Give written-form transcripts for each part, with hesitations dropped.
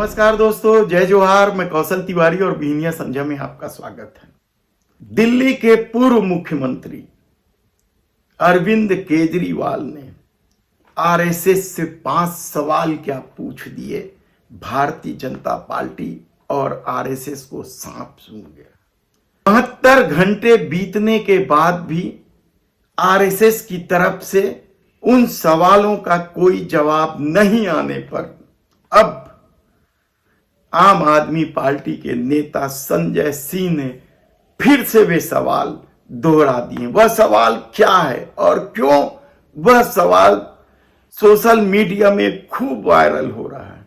नमस्कार दोस्तों, जय जोहार। मैं कौशल तिवारी और बीनिया संध्या में आपका स्वागत है। दिल्ली के पूर्व मुख्यमंत्री अरविंद केजरीवाल ने आरएसएस से 5 सवाल क्या पूछ दिए। भारतीय जनता पार्टी और आरएसएस को सांप सूंघ गया। 72 घंटे बीतने के बाद भी आरएसएस की तरफ से उन सवालों का कोई जवाब नहीं आने पर अब आम आदमी पार्टी के नेता संजय सिंह ने फिर से वे सवाल दोहरा दिए। वह सवाल क्या है और क्यों वह सवाल सोशल मीडिया में खूब वायरल हो रहा है,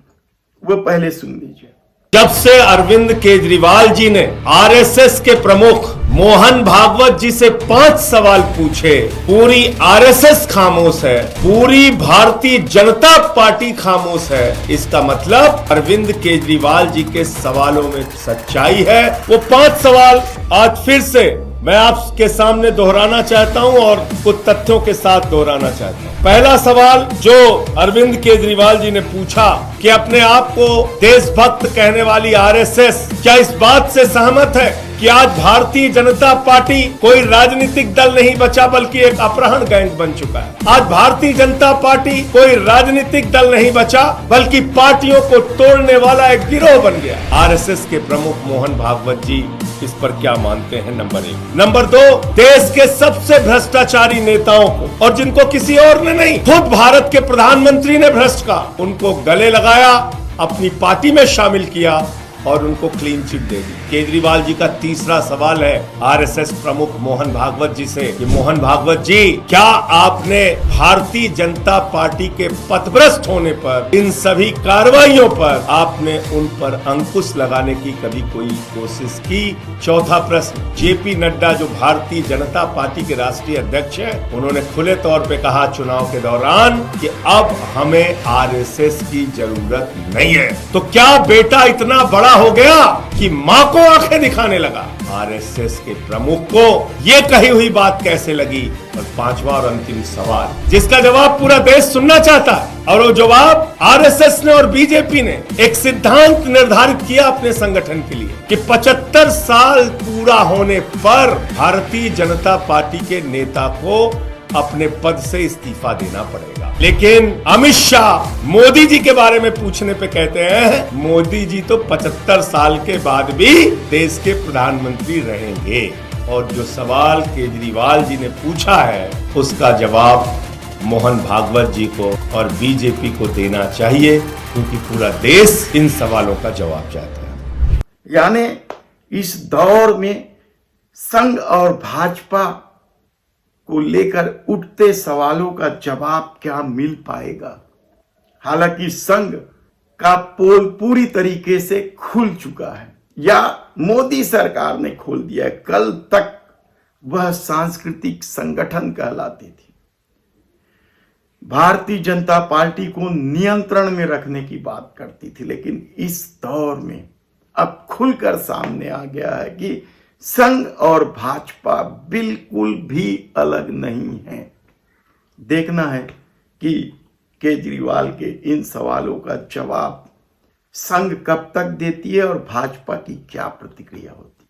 वह पहले सुन लीजिए। जब से अरविंद केजरीवाल जी ने आरएसएस के प्रमुख मोहन भागवत जी से 5 सवाल पूछे, पूरी आरएसएस खामोश है, पूरी भारतीय जनता पार्टी खामोश है। इसका मतलब अरविंद केजरीवाल जी के सवालों में सच्चाई है। वो 5 सवाल आज फिर से मैं आपके सामने दोहराना चाहता हूं और कुछ तथ्यों के साथ दोहराना चाहता हूं। पहला सवाल जो अरविंद केजरीवाल जी ने पूछा कि अपने आप को देशभक्त कहने वाली आरएसएस क्या इस बात से सहमत है कि आज भारतीय जनता पार्टी कोई राजनीतिक दल नहीं बचा बल्कि एक अपहरण गैंग बन चुका है। आज भारतीय जनता पार्टी कोई राजनीतिक दल नहीं बचा बल्कि पार्टियों को तोड़ने वाला एक गिरोह बन गया। आरएसएस के प्रमुख मोहन भागवत जी इस पर क्या मानते हैं, नंबर 1। नंबर 2, देश के सबसे भ्रष्टाचारी नेताओं को, और जिनको किसी और ने नहीं, खुद भारत के प्रधानमंत्री ने भ्रष्ट का, उनको गले लगाया, अपनी पार्टी में शामिल किया और उनको क्लीन चिट दे दी। केजरीवाल जी का तीसरा सवाल है आरएसएस प्रमुख मोहन भागवत जी से कि मोहन भागवत जी, क्या आपने भारतीय जनता पार्टी के पथभ्रष्ट होने पर, इन सभी कार्रवाइयों पर आपने उन पर अंकुश लगाने की कभी कोई कोशिश की? चौथा प्रश्न, जेपी नड्डा जो भारतीय जनता पार्टी के राष्ट्रीय अध्यक्ष हैं, उन्होंने खुले तौर पे कहा चुनाव के दौरान कि अब हमें आरएसएस की जरूरत नहीं है। तो क्या बेटा इतना बड़ा हो गया कि मां को आंखें दिखाने लगा? आरएसएस के प्रमुख को यह कही हुई बात कैसे लगी? और 5वां और अंतिम सवाल जिसका जवाब पूरा देश सुनना चाहता है, और वो जवाब आरएसएस ने और बीजेपी ने एक सिद्धांत निर्धारित किया अपने संगठन के लिए कि 75 साल पूरा होने पर भारतीय जनता पार्टी के नेता को अपने पद से इस्तीफा देना पड़ेगा। लेकिन अमित शाह मोदी जी के बारे में पूछने पे कहते हैं मोदी जी तो 75 साल के बाद भी देश के प्रधानमंत्री रहेंगे। और जो सवाल केजरीवाल जी ने पूछा है उसका जवाब मोहन भागवत जी को और बीजेपी को देना चाहिए, क्योंकि पूरा देश इन सवालों का जवाब चाहता है। यानी इस दौर में संघ और भाजपा को लेकर उठते सवालों का जवाब क्या मिल पाएगा। हालांकि संघ का पोल पूरी तरीके से खुल चुका है, या मोदी सरकार ने खोल दिया है। कल तक वह सांस्कृतिक संगठन कहलाती थी, भारतीय जनता पार्टी को नियंत्रण में रखने की बात करती थी, लेकिन इस दौर में अब खुलकर सामने आ गया है कि संघ और भाजपा बिल्कुल भी अलग नहीं है। देखना है कि केजरीवाल के इन सवालों का जवाब संघ कब तक देती है और भाजपा की क्या प्रतिक्रिया होती है।